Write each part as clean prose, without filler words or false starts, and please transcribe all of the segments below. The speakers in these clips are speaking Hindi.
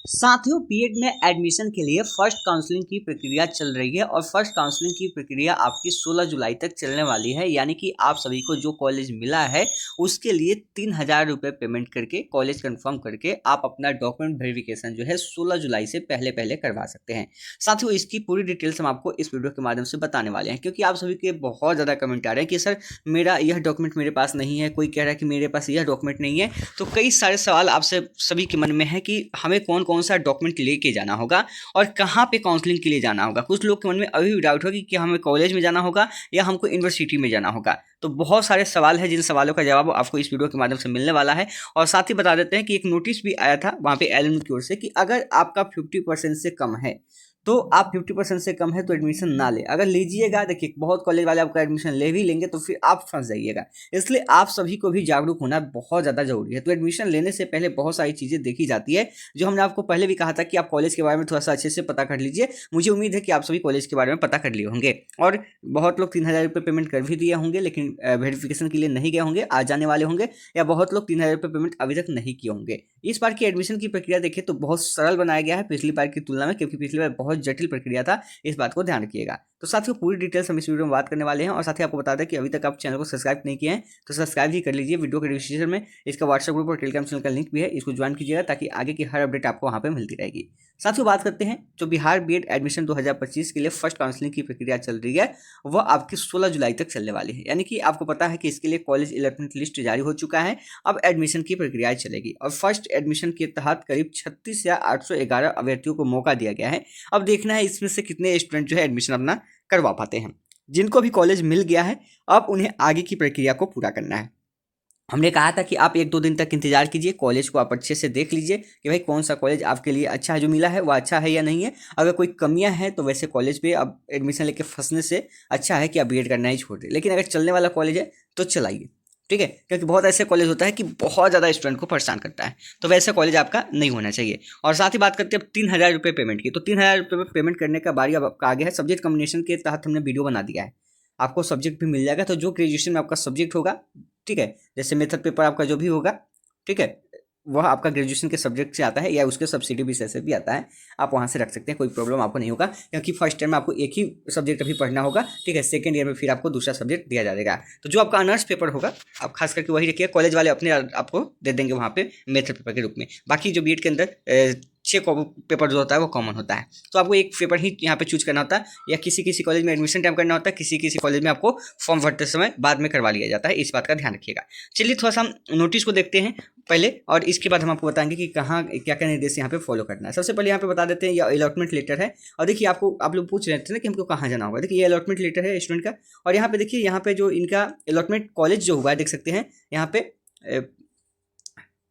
साथियों, बीएड में एडमिशन के लिए फर्स्ट काउंसलिंग की प्रक्रिया चल रही है और फर्स्ट काउंसलिंग की प्रक्रिया आपकी 16 जुलाई तक चलने वाली है। यानी कि आप सभी को जो कॉलेज मिला है उसके लिए 3,000 रुपये पेमेंट करके कॉलेज कंफर्म करके आप अपना डॉक्यूमेंट वेरिफिकेशन जो है 16 जुलाई से पहले पहले करवा सकते हैं। साथियों, इसकी पूरी डिटेल्स हम आपको इस वीडियो के माध्यम से बताने वाले हैं, क्योंकि आप सभी के बहुत ज़्यादा कमेंट आ रहे हैं कि सर मेरा यह डॉक्यूमेंट मेरे पास नहीं है, कोई कह रहा है कि मेरे पास यह डॉक्यूमेंट नहीं है। तो कई सारे सवाल आपसे सभी के मन में है कि हमें कौन कौन सा डॉक्यूमेंट लेके जाना होगा और कहाँ पे काउंसलिंग के लिए जाना होगा। कुछ लोग के मन में अभी भी डाउट होगा कि हमें कॉलेज में जाना होगा या हमको यूनिवर्सिटी में जाना होगा। तो बहुत सारे सवाल हैं जिन सवालों का जवाब आपको इस वीडियो के माध्यम से मिलने वाला है। और साथ ही बता देते हैं कि एक नोटिस भी आया था वहाँ पे एलएम की ओर से कि अगर आपका 50% से कम है तो आप 50% से कम है तो एडमिशन ना ले। अगर लीजिएगा, देखिए बहुत कॉलेज वाले आपका एडमिशन ले भी लेंगे तो फिर आप फंस जाइएगा। इसलिए आप सभी को भी जागरूक होना बहुत ज़्यादा जरूरी है। तो एडमिशन लेने से पहले बहुत सारी चीज़ें देखी जाती है, जो हमने आपको पहले भी कहा था कि आप कॉलेज के बारे में थोड़ा सा अच्छे से पता कर लीजिए। मुझे उम्मीद है कि आप सभी कॉलेज के बारे में पता कर लिए होंगे और बहुत लोग 3,000 रुपये पेमेंट कर भी दिए होंगे, लेकिन वेरिफिकेशन के लिए नहीं गए होंगे, आज जाने वाले होंगे, या बहुत लोग 3,000 रुपये पेमेंट अभी तक नहीं किए होंगे। इस बार की एडमिशन की प्रक्रिया देखिए तो बहुत सरल बनाया गया है पिछली बार की तुलना में, क्योंकि पिछली बार बहुत जटिल प्रक्रिया था। इस बात को ध्यान रखिएगा। तो साथियों, पूरी डिटेल्स हम इस वीडियो में बात करने वाले हैं। और साथ ही आपको बता दें कि अभी तक आप चैनल को सब्सक्राइब नहीं किए हैं तो सब्सक्राइब ही कर लीजिए। वीडियो के डिस्क्रिप्शन में इसका व्हाट्सएप ग्रुप और टेलीग्राम चैनल का लिंक भी है, इसको ज्वाइन कीजिएगा ताकि आगे की हर अपडेट आपको वहाँ पर मिलती रहेगी। साथियों, बात करते हैं जो बिहार बीएड एडमिशन 2025 के लिए फर्स्ट काउंसलिंग की प्रक्रिया चल रही है वह आपकी 16 जुलाई तक चलने वाली है। यानी कि आपको पता है कि इसके लिए कॉलेज अलॉटमेंट लिस्ट जारी हो चुका है। अब एडमिशन की प्रक्रिया चलेगी और फर्स्ट एडमिशन के तहत करीब 36 या 811 अभ्यर्थियों को मौका दिया गया है। अब देखना है इसमें से कितने स्टूडेंट जो है एडमिशन अपना करवा पाते हैं। जिनको भी कॉलेज मिल गया है अब उन्हें आगे की प्रक्रिया को पूरा करना है। हमने कहा था कि आप 1-2 दिन तक इंतजार कीजिए, कॉलेज को आप अच्छे से देख लीजिए कि भाई कौन सा कॉलेज आपके लिए अच्छा है, जो मिला है वो अच्छा है या नहीं है। अगर कोई कमियां हैं तो वैसे कॉलेज पे अब एडमिशन लेके फंसने से अच्छा है कि आप बीएड करना ही छोड़ दें। लेकिन अगर चलने वाला कॉलेज है तो चलाइए, ठीक है, क्योंकि बहुत ऐसे कॉलेज होता है कि बहुत ज़्यादा स्टूडेंट को परेशान करता है, तो वैसा कॉलेज आपका नहीं होना चाहिए। और साथ ही बात करते हैं 3,000 रुपये पेमेंट की, तो 3,000 रुपये पेमेंट करने का बारी अब आपका आगे है। सब्जेक्ट कॉम्बिनेशन के तहत हमने वीडियो बना दिया है, आपको सब्जेक्ट भी मिल जाएगा। तो जो ग्रेजुएशन में आपका सब्जेक्ट होगा, ठीक है, जैसे मेथड पेपर आपका जो भी होगा, ठीक है, वह आपका ग्रेजुएशन के सब्जेक्ट से आता है या उसके सब्सिडी विषय से भी आता है, आप वहाँ से रख सकते हैं, कोई प्रॉब्लम आपको नहीं होगा। क्योंकि फर्स्ट ईयर में आपको एक ही सब्जेक्ट अभी पढ़ना होगा, ठीक है, सेकंड ईयर में फिर आपको दूसरा सब्जेक्ट दिया जाएगा। तो जो आपका ऑनर्स पेपर होगा आप खास करके वही रखिए, कॉलेज वाले अपने आपको दे देंगे वहाँ पे मेथड पेपर के रूप में। बाकी जो बीएड के अंदर 6 पेपर जो होता है वो कॉमन होता है, तो आपको एक पेपर ही यहाँ पे चूज करना होता है, या किसी किसी कॉलेज में एडमिशन टाइम करना होता है, किसी किसी कॉलेज में आपको फॉर्म भरते समय बाद में करवा लिया जाता है। इस बात का ध्यान रखिएगा। चलिए थोड़ा सा हम नोटिस को देखते हैं पहले, और इसके बाद हम आपको बताएंगे कि कहाँ क्या क्या निर्देश यहाँ पे फॉलो करना है। सबसे पहले यहाँ पे बता देते हैं, यह अलॉटमेंट लेटर है। और देखिए आप लोग पूछ रहे थे ना कि हमको कहाँ जाना होगा। देखिए ये अलॉटमेंट लेटर है स्टूडेंट का, और यहाँ पे देखिए यहाँ पे जो इनका अलॉटमेंट कॉलेज जो हुआ है देख सकते हैं यहाँ पे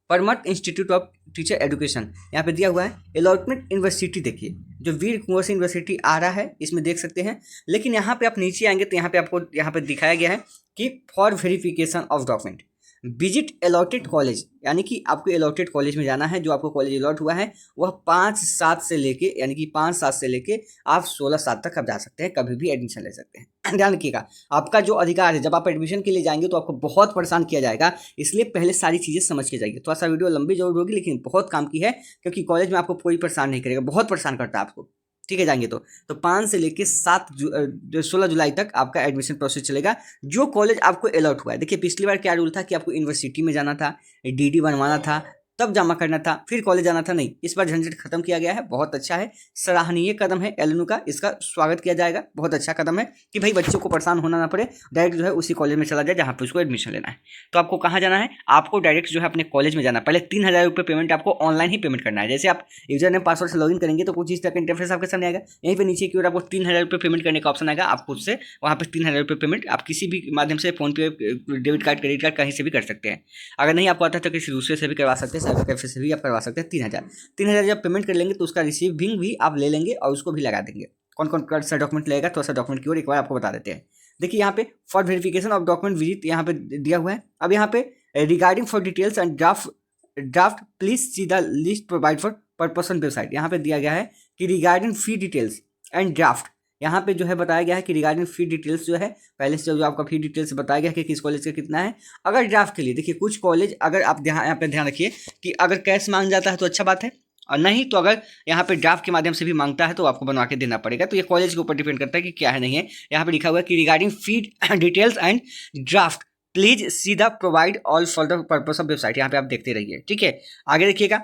परमट इंस्टीट्यूट ऑफ टीचर एजुकेशन यहाँ पे दिया हुआ है। अलॉटमेंट यूनिवर्सिटी देखिए जो वीर कुंवर सिंह यूनिवर्सिटी आ रहा है इसमें देख सकते हैं। लेकिन यहाँ पे आप नीचे आएंगे तो यहाँ पे आपको यहाँ पे दिखाया गया है कि for verification of document visit allotted college, यानी कि आपको अलॉटेड कॉलेज में जाना है। जो आपको कॉलेज अलॉट हुआ है वह 5/7 से लेके, यानी कि 5/7 से लेके आप 16/7 तक आप जा सकते हैं, कभी भी एडमिशन ले सकते हैं। ध्यान रखिएगा, आपका जो अधिकार है, जब आप एडमिशन के लिए जाएंगे तो आपको बहुत परेशान किया जाएगा, इसलिए पहले सारी चीज़ें समझ के जाइए। थोड़ा सा वीडियो लंबी जरूर होगी लेकिन बहुत काम की है, क्योंकि कॉलेज में आपको कोई परेशान नहीं करेगा, बहुत परेशान करता है आपको, ठीक है। जाएंगे तो 5 से लेके 16 जुलाई तक आपका एडमिशन प्रोसेस चलेगा। जो कॉलेज आपको अलॉट हुआ है, देखिए पिछली बार क्या रूल था कि आपको यूनिवर्सिटी में जाना था, डीडी बनवाना था, तब जमा करना था, फिर कॉलेज जाना था। नहीं, इस बार झंझट खत्म किया गया है, बहुत अच्छा है, सराहनीय कदम है एलएनयू का, इसका स्वागत किया जाएगा। बहुत अच्छा कदम है कि भाई बच्चों को परेशान होना ना पड़े, डायरेक्ट जो है उसी कॉलेज में चला जाए जहाँ पे उसको एडमिशन लेना है। तो आपको कहाँ जाना है, आपको डायरेक्ट जो है अपने कॉलेज में जाना है। पहले 3,000 रुपये पेमेंट आपको ऑनलाइन ही पेमेंट करना है। जैसे आप यूजर नेम पासवर्ड से लॉगिन करेंगे तो कुछ इस तरह का इंटरफेस आपके सामने आएगा। यहीं पे नीचे की ओर आपको 3,000 रुपये पेमेंट करने का ऑप्शन आएगा। आप खुद से वहाँ पे 3,000 रुपये पेमेंट आप किसी भी माध्यम से, फोन पे, डेबिट कार्ड, क्रेडिट कार्ड, कहीं से भी कर सकते हैं। अगर नहीं आपको आता तो किसी दूसरे से भी करवा सकते हैं, साइबर कैफे से भी आप करवा सकते हैं। 3,000 जब पेमेंट कर लेंगे तो उसका रिसीविंग भी आप ले लेंगे और उसको भी लगा देंगे। कौन कौन सा डॉक्यूमेंट लगेगा, थोड़ा सा डॉक्यूमेंट की ओर एक बार आपको बता देते हैं। देखिए यहाँ पे for verification of document visit यहाँ पे दिया हुआ है। अब यहाँ पे regarding for details and draft please see the list provide for purpose on website, यहाँ पे दिया गया है कि regarding fee details and draft, यहाँ पे जो है बताया गया है कि रिगार्डिंग फी डिटेल्स जो है पहले से जो आपका फी डिटेल्स बताया गया है कि किस कॉलेज का कितना है। अगर ड्राफ्ट के लिए देखिए कुछ कॉलेज, अगर आप यहाँ पे ध्यान रखिए कि अगर कैश मांग जाता है तो अच्छा बात है, और नहीं तो अगर यहाँ पे ड्राफ्ट के माध्यम से भी मांगता है तो आपको बनवा के देना पड़ेगा। तो ये कॉलेज के ऊपर डिपेंड करता है कि क्या है नहीं है। यहाँ पे लिखा हुआ है कि regarding feed details and draft please see the provide all for the purpose of website. यहाँ पे आप देखते रहिए, ठीक है। आगे देखिएगा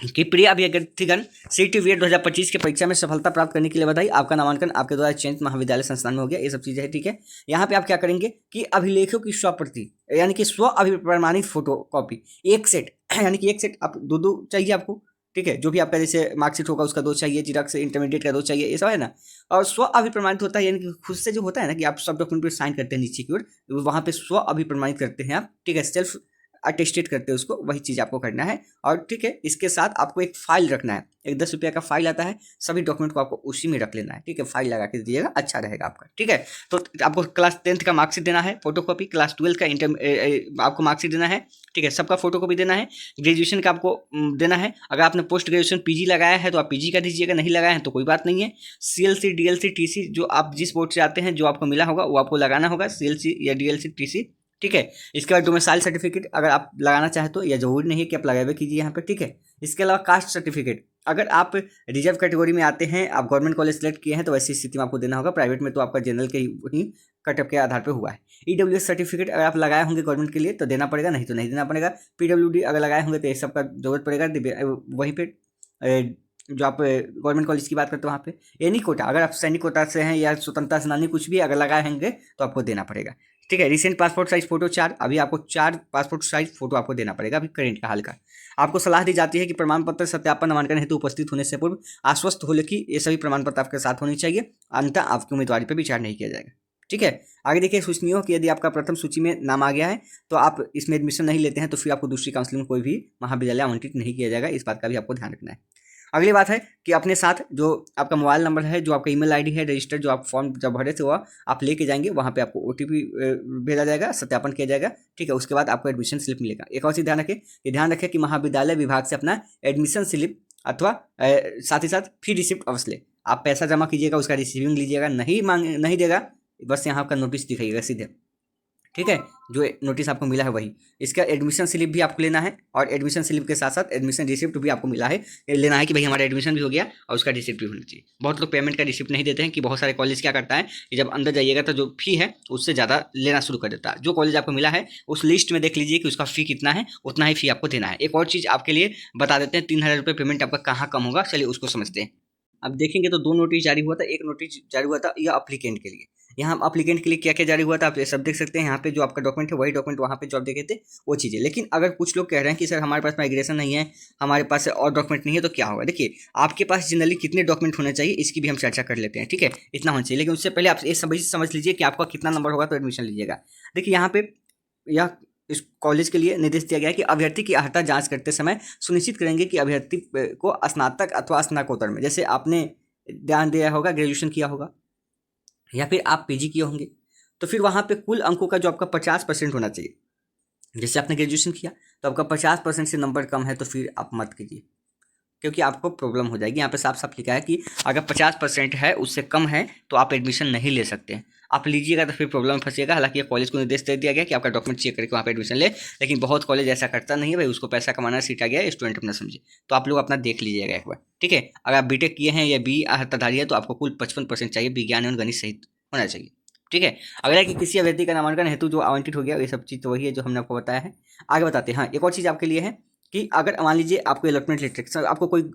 कि प्रिय अभ्यर्थीगण सीटी वीएट 2025 की परीक्षा में सफलता प्राप्त करने के लिए बधाई। आपका नामांकन आपके द्वारा चयनित महाविद्यालय संस्थान में हो गया। ये सब चीज़ें हैं, ठीक है। यहाँ पे आप क्या करेंगे कि अभिलेखों की स्वप्रति यानी कि स्व अभिप्रमाणित फोटो कॉपी एक सेट यानी कि एक सेट आप दो चाहिए आपको, ठीक है। जो भी आपका जैसे मार्कशीट होगा उसका 2 चाहिए, जीरोक्स इंटरमीडिएट का 2 चाहिए, ये सब है ना। और स्व अभिप्रमाणित होता है यानी कि खुद से जो होता है ना कि आप सब डॉक्यूमेंट पर साइन करते हैं नीचे की ओर, वहाँ पे स्व अभिप्रमाणित करते हैं आप, ठीक है। सेल्फ अटेस्टेड करते हैं उसको, वही चीज़ आपको करना है। और ठीक है, इसके साथ आपको एक फाइल रखना है, एक 10 रुपये का फाइल आता है, सभी डॉक्यूमेंट को आपको उसी में रख लेना है, ठीक है। फाइल लगा के दिएगा, अच्छा रहेगा आपका, ठीक है। तो आपको क्लास 10th का मार्कशीट देना है फोटोकॉपी, क्लास 12 का आपको मार्कशीट देना है, ठीक है। सबका फोटोकॉपी देना है। ग्रेजुएशन का आपको देना है। अगर आपने पोस्ट ग्रेजुएशन पीजी लगाया है तो आप पीजी का दीजिएगा, नहीं लगाया है तो कोई बात नहीं है। सीएलसी डीएलसी टीसी जो आप जिस बोर्ड से आते हैं जो आपको मिला होगा वो आपको लगाना होगा, सीएलसी या डीएलसी टीसी, ठीक है। इसके बाद डोमिसाइल सर्टिफिकेट अगर आप लगाना चाहे तो, या जरूरी नहीं है कि आप लगाए हुए कीजिए यहाँ पे, ठीक है। इसके अलावा कास्ट सर्टिफिकेट, अगर आप रिजर्व कैटेगरी में आते हैं, आप गवर्नमेंट कॉलेज सेलेक्ट किए हैं तो वैसी स्थिति में आपको देना होगा। प्राइवेट में तो आपका जनरल के ही कटअप के आधार पर हुआ है। ईडब्ल्यूएस सर्टिफिकेट अगर आप लगाए होंगे गवर्नमेंट के लिए तो देना पड़ेगा, नहीं तो नहीं देना पड़ेगा। पीडब्ल्यूडी अगर लगाए होंगे तो ये सब का जरूरत पड़ेगा। वहीं पर जो आप गवर्नमेंट कॉलेज की बात करते हो वहाँ पे एनी कोटा, अगर आप सैनिक कोटा से हैं या स्वतंत्रता सेनानी कुछ भी अगर लगाए होंगे तो आपको देना पड़ेगा, ठीक है। रिसेंट पासपोर्ट साइज फोटो 4, अभी आपको 4 पासपोर्ट साइज फोटो आपको देना पड़ेगा अभी करेंट का हाल का। आपको सलाह दी जाती है कि प्रमाण पत्र सत्यापन नामांकन हेतु उपस्थित होने से पूर्व आश्वस्त हो ले कि ये सभी प्रमाण पत्र आपके साथ होने चाहिए, अन्यथा आपकी उम्मीदवारी पर विचार नहीं किया जाएगा, ठीक है। आगे देखिए, सूचनीय हो कि यदि आपका प्रथम सूची में नाम आ गया है तो आप इसमें एडमिशन नहीं लेते हैं तो फिर आपको दूसरी काउंसलिंग में कोई भी महाविद्यालय आवंटित नहीं किया जाएगा। इस बात का भी आपको ध्यान रखना है। अगली बात है कि अपने साथ जो आपका मोबाइल नंबर है, जो आपका ईमेल आईडी है, रजिस्टर जो आप फॉर्म जब भरे थे वो आप लेके जाएंगे, वहाँ पे आपको ओटीपी भेजा जाएगा, सत्यापन किया जाएगा, ठीक है। उसके बाद आपको एडमिशन स्लिप मिलेगा। एक और चीज़ ध्यान रखें कि महाविद्यालय विभाग से अपना एडमिशन स्लिप अथवा साथ ही साथ फी रिसिप्ट अवश्य ले। आप पैसा जमा कीजिएगा, उसका रिसीविंग लीजिएगा, नहीं देगा बस यहाँ आपका नोटिस दिखाइएगा सीधे, ठीक है। जो नोटिस आपको मिला है वही, इसका एडमिशन स्लिप भी आपको लेना है और एडमिशन स्लिप के साथ साथ एडमिशन रिसिप्ट भी आपको मिला है, लेना है कि भाई हमारा एडमिशन भी हो गया और उसका रिसिप्ट भी होना चाहिए। बहुत लोग पेमेंट का रिसिप्ट नहीं देते हैं कि बहुत सारे कॉलेज क्या करता है कि जब अंदर जाइएगा तो जो फी है उससे ज़्यादा लेना शुरू कर देता है। जो कॉलेज आपको मिला है उस लिस्ट में देख लीजिए कि उसका फ़ी कितना है, उतना ही फ़ी आपको देना है। एक और चीज़ आपके लिए बता देते हैं, 3000 रुपये पेमेंट आपका कहाँ कम होगा, चलिए उसको समझते हैं। अब देखेंगे तो 2 नोटिस जारी हुआ था। एक नोटिस जारी हुआ था यह अप्लीकेंट के लिए। यहाँ अप्लीकेंट के लिए क्या क्या जारी हुआ था आप ये सब देख सकते हैं। यहाँ पे जो आपका डॉक्यूमेंट है वही डॉक्यूमेंट वहाँ पे जो आप देखे थे वो चीज़ें। लेकिन अगर कुछ लोग कह रहे हैं कि सर हमारे पास माइग्रेशन नहीं है, हमारे पास और डॉक्यूमेंट नहीं है, तो क्या होगा। देखिए, आपके पास जनरली कितने डॉक्यूमेंट होने चाहिए इसकी भी हम चर्चा कर लेते हैं, ठीक है। इतना होना चाहिए, लेकिन उससे पहले आप ये समझ लीजिए कि आपका कितना नंबर होगा तो एडमिशन लीजिएगा। देखिए, यहाँ पे यह इस कॉलेज के लिए निर्देश दिया गया है कि अभ्यर्थी की अर्हता जांच करते समय सुनिश्चित करेंगे कि अभ्यर्थी को स्नातक अथवा स्नातकोत्तर में, जैसे आपने ध्यान दिया होगा ग्रेजुएशन किया होगा या फिर आप पीजी किए होंगे, तो फिर वहाँ पे कुल अंकों का जो आपका 50% होना चाहिए। जैसे आपने ग्रेजुएशन किया तो आपका 50% से नंबर कम है तो फिर आप मत कीजिए, क्योंकि आपको प्रॉब्लम हो जाएगी। यहाँ पे साफ साफ लिखा है कि अगर 50% है उससे कम है तो आप एडमिशन नहीं ले सकते हैं। आप लीजिएगा तो फिर प्रॉब्लम में फंसिएगा। हालांकि कॉलेज को निर्देश दे दिया गया कि आपका डॉक्यूमेंट चेक करके वहाँ पे एडमिशन ले, लेकिन बहुत कॉलेज ऐसा करता नहीं है भाई, उसको पैसा कमाना सीटा गया, स्टूडेंट अपना समझे। तो आप लोग अपना देख लीजिएगा एक बार, ठीक है। अगर आप बीटेक किए हैं या बी अर्हताधारी है तो आपको कुल 55% चाहिए, विज्ञान एवं गणित सहित होना चाहिए, ठीक है। अगला कि किसी अभ्यर्थी का नामांकन हेतु जो आवंटित हो गया, ये सब चीज़ तो वही है जो हमने आपको बताया है। आगे बताते हैं। हाँ, एक और चीज़ आपके लिए है कि अगर मान लीजिए आपको अलॉटमेंट लेटर आपको कोई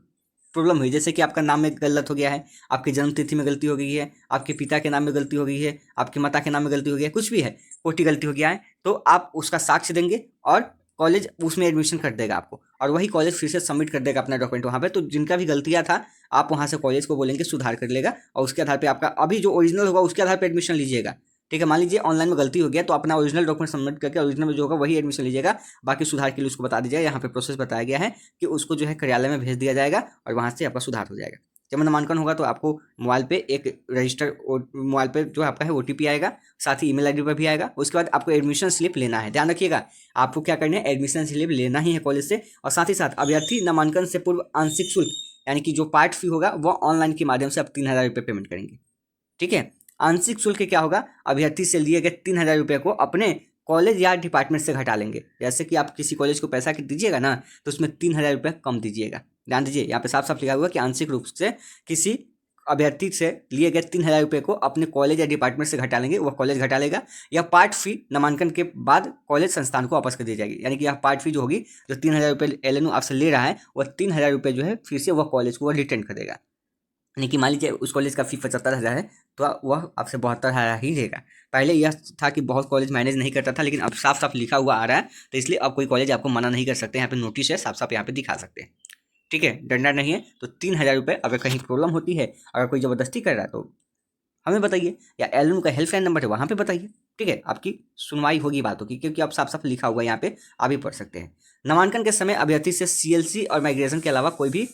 प्रॉब्लम हुई, जैसे कि आपका नाम में गलत हो गया है, आपकी जन्म तिथि में गलती हो गई है, आपके पिता के नाम में गलती हो गई है, आपके माता के नाम में गलती हो गई है, कुछ भी है, कोई गलती हो गया है, तो आप उसका साक्ष्य देंगे और कॉलेज उसमें एडमिशन कर देगा आपको, और वही कॉलेज फिर से सबमिट कर देगा अपना डॉक्यूमेंट वहाँ पे। तो जिनका भी गलतियाँ था आप वहाँ से कॉलेज को बोलेंगे सुधार कर लेगा, और उसके आधार पर आपका अभी जो ओरिजिनल होगा उसके आधार पर एडमिशन लीजिएगा, ठीक है। मान लीजिए ऑनलाइन में गलती हो गया तो अपना ओरिजिनल डॉक्यूमेंट सबमिट करके ओरिजिनल में जो होगा वही एडमिशन लीजिएगा, बाकी सुधार के लिए उसको बता दीजिएगा। यहाँ पे प्रोसेस बताया गया है कि उसको जो है कार्यालय में भेज दिया जाएगा और वहाँ से आपका सुधार हो जाएगा। जब नामांकन होगा तो आपको मोबाइल पे एक रजिस्टर, मोबाइल पे जो आपका है OTP आएगा, साथ ही ईमेल ID पर भी आएगा। उसके बाद आपको एडमिशन स्लिप लेना है। ध्यान रखिएगा, आपको क्या करना है, एडमिशन स्लिप लेना ही है कॉलेज से। और साथ ही साथ अभ्यर्थी नामांकन से पूर्व आंशिक शुल्क यानी कि जो पार्ट फी होगा वो ऑनलाइन के माध्यम से आप 3000 रुपये पेमेंट करेंगे, ठीक है। आंशिक शुल्क क्या होगा, अभ्यर्थी से लिए गए 3000 रुपये को अपने कॉलेज या डिपार्टमेंट से घटा लेंगे। जैसे कि आप किसी कॉलेज को पैसा दीजिएगा ना तो उसमें 3000 रुपये कम दीजिएगा, ध्यान दीजिए, यहाँ पे साफ साफ लिखा हुआ है कि आंशिक रूप से किसी अभ्यर्थी से लिए गए 3,000 रुपये को अपने कॉलेज या डिपार्टमेंट से घटा लेंगे, वह कॉलेज घटा लेगा, या पार्ट फी नामांकन के बाद कॉलेज संस्थान को वापस कर दी जाएगी। यानी कि यह पार्ट फी जो होगी, जो 3,000 रुपये एलएनयू आपसे ले रहा है, वह 3,000 रुपये जो है फिर से वह कॉलेज को वह रिटर्न कर देगा। यानी कि मान लीजिए उस कॉलेज का फी 75,000 है, तो वह आपसे 72,000 ही देगा। पहले यह था कि बहुत कॉलेज मैनेज नहीं करता था, लेकिन अब साफ साफ लिखा हुआ आ रहा है, तो इसलिए अब कोई कॉलेज आपको मना नहीं कर सकते। यहाँ पे नोटिस है, साफ साफ यहाँ पे दिखा सकते हैं, ठीक है, डंडा नहीं है। तो 3,000 रुपये, अगर कहीं प्रॉब्लम होती है, अगर कोई ज़बरदस्ती कर रहा है, तो हमें बताइए, या एलएनयू का हेल्पलाइन नंबर है वहाँ पे बताइए, ठीक है, आपकी सुनवाई होगी बातों की, क्योंकि अब साफ साफ लिखा हुआ है यहाँ पे, आप भी पढ़ सकते हैं। नामांकन के समय अभ्यर्थी से सीएलसी और माइग्रेशन के अलावा कोई भी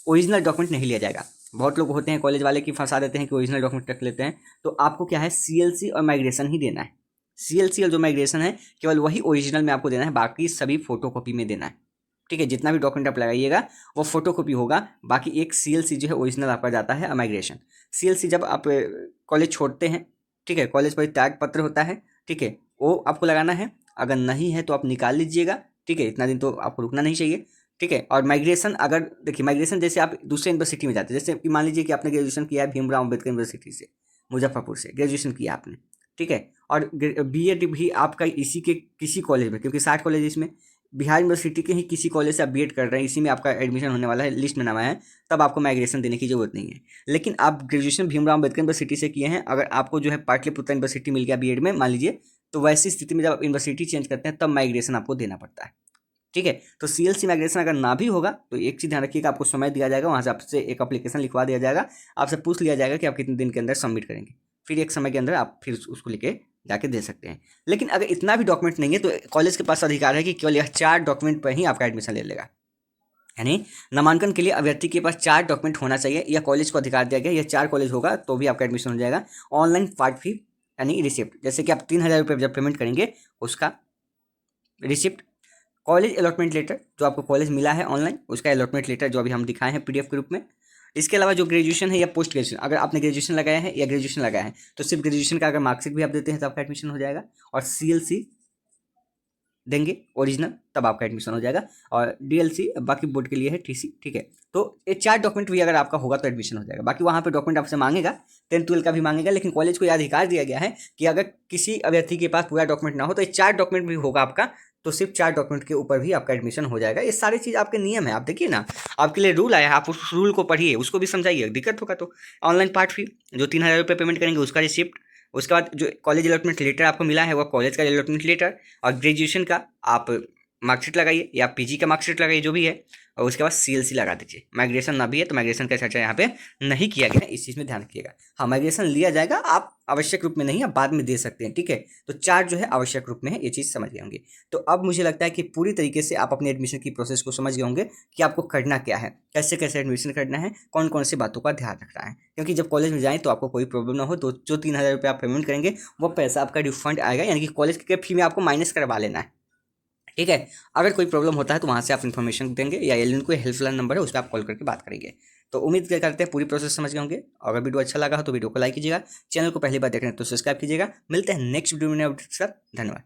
ओरिजिनल डॉक्यूमेंट नहीं लिया जाएगा। बहुत लोग होते हैं कॉलेज वाले की फंसा देते हैं कि ओरिजिनल डॉक्यूमेंट रख लेते हैं, तो आपको क्या है, सीएलसी और माइग्रेशन ही देना है। सीएलसी और जो माइग्रेशन है केवल वही ओरिजिनल में आपको देना है, बाकी सभी फोटोकॉपी में देना है, ठीक है। जितना भी डॉक्यूमेंट आप लगाइएगा वो फोटोकॉपी होगा, बाकी एक सीएलसी जो है ओरिजिनल आपका जाता है। माइग्रेशन सीएलसी जब आप कॉलेज छोड़ते हैं, ठीक है, कॉलेज पर त्याग पत्र होता है, ठीक है, वो आपको लगाना है। अगर नहीं है तो आप निकाल लीजिएगा, ठीक है, इतना दिन तो आपको रुकना नहीं चाहिए, ठीक है। और माइग्रेशन, अगर देखिए माइग्रेशन जैसे आप दूसरे यूनिवर्सिटी में जाते हैं, जैसे कि मान लीजिए कि आपने ग्रेजुएशन किया है भीमराव अम्बेडकर यूनिवर्सिटी से, मुजफ्फरपुर से ग्रेजुएशन किया आपने, ठीक है, और बीएड भी आपका इसी के किसी कॉलेज में, क्योंकि 60 कॉलेज इसमें, बिहार यूनिवर्सिटी के ही किसी कॉलेज से आप बीएड कर रहे हैं, इसी में आपका एडमिशन होने वाला है, लिस्ट में नाम है, तब आपको माइग्रेशन देने की जरूरत नहीं है। लेकिन आप ग्रेजुएशन भीमराव अम्बेडकर यूनिवर्सिटी से किए हैं, अगर आपको जो है पाटलिपुत्र यूनिवर्सिटी मिल गया बीएड में मान लीजिए, तो वैसी स्थिति में जब आप यूनिवर्सिटी चेंज करते हैं तब माइग्रेशन आपको देना पड़ता है, ठीक है। तो सीएलसी माइग्रेशन अगर ना भी होगा तो एक चीज़ ध्यान रखिएगा, आपको समय दिया जाएगा, वहाँ से आपसे एक एप्लीकेशन लिखवा दिया जाएगा, आपसे पूछ लिया जाएगा कि आप कितने दिन के अंदर सबमिट करेंगे, फिर एक समय के अंदर आप फिर उसको लेके जाके दे सकते हैं। लेकिन अगर इतना भी डॉक्यूमेंट नहीं है तो कॉलेज के पास अधिकार है कि केवल यह 4 डॉक्यूमेंट पर ही आपका एडमिशन ले लेगा। यानी नामांकन के लिए अभ्यर्थी के पास 4 डॉक्यूमेंट होना चाहिए, यह कॉलेज को अधिकार दिया गया, यह 4 कॉलेज होगा तो भी आपका एडमिशन हो जाएगा। ऑनलाइन पार्ट फी यानी रिसिप्ट, जैसे कि आप 3,000 रुपये जब पेमेंट करेंगे उसका रिसिप्ट, कॉलेज अलॉटमेंट लेटर जो आपको कॉलेज मिला है ऑनलाइन, उसका अलॉटमेंट लेटर जो अभी हम दिखाए हैं पीडीएफ के रूप में। इसके अलावा जो ग्रेजुएशन है या पोस्ट ग्रेजुएशन, अगर आपने ग्रेजुएशन लगाया है या ग्रेजुएशन लगाया है तो सिर्फ ग्रेजुएशन का अगर मार्कशीट भी आप देते हैं तो आपका एडमिशन हो जाएगा, और सीएलसी देंगे ओरिजिनल तब आपका एडमिशन हो जाएगा, और डीएलसी बाकी बोर्ड के लिए है, टीसी, ठीक है। तो ये 4 डॉक्यूमेंट भी अगर आपका होगा तो एडमिशन हो जाएगा। बाकी वहाँ पे डॉक्यूमेंट आपसे मांगेगा, 10th 12th का भी मांगेगा, लेकिन कॉलेज को यह अधिकार दिया गया है कि अगर किसी अभ्यर्थी के पास पूरा डॉक्यूमेंट ना हो तो ये 4 डॉक्यूमेंट भी होगा आपका, तो सिर्फ 4 डॉक्यूमेंट के ऊपर भी आपका एडमिशन हो जाएगा। ये सारी चीज़ आपके नियम है, आप देखिए ना, आपके लिए रूल आया है, आप उस रूल को पढ़िए, उसको भी समझाइए। दिक्कत होगा तो ऑनलाइन पार्ट फी जो 3,000 रुपये पेमेंट करेंगे उसका रिसिप्ट, उसके बाद जो कॉलेज अलॉटमेंट लेटर आपको मिला है वह कॉलेज का अलॉटमेंट लेटर, और ग्रेजुएशन का आप मार्कशीट लगाइए या पीजी का मार्कशीट लगाइए जो भी है, और उसके बाद सीएलसी लगा दीजिए। माइग्रेशन ना भी है तो माइग्रेशन का चर्चा यहाँ पे नहीं किया गया है, इस चीज़ में ध्यान रखिएगा। हाँ, माइग्रेशन लिया जाएगा, आप आवश्यक रूप में नहीं, आप बाद में दे सकते हैं, ठीक है। तो 4 जो है आवश्यक रूप में है, ये चीज़ समझ गए होंगे। तो अब मुझे लगता है कि पूरी तरीके से आप अपने एडमिशन की प्रोसेस को समझ गए होंगे कि आपको करना क्या है, कैसे कैसे एडमिशन करना है, कौन कौन सी बातों का ध्यान रखना है, क्योंकि जब कॉलेज में जाएँ तो आपको कोई प्रॉब्लम ना हो, तो जो 3,000 रुपये आप पेमेंट करेंगे वो पैसा आपका रिफंड आएगा, यानी कि कॉलेज के फी में आपको माइनस करवा लेना है, ठीक है। अगर कोई प्रॉब्लम होता है तो वहाँ से आप इन्फॉर्मेशन देंगे, या एलियन को हेल्पलाइन नंबर है उस पर आप कॉल करके बात करेंगे। तो उम्मीद करते हैं पूरी प्रोसेस समझ गए होंगे। अगर वीडियो अच्छा लगा हो तो वीडियो को लाइक कीजिएगा, चैनल को पहली बार देख रहे हैं तो सब्सक्राइब कीजिएगा। मिलते हैं नेक्स्ट वीडियो में अपडेट्स के साथ, धन्यवाद।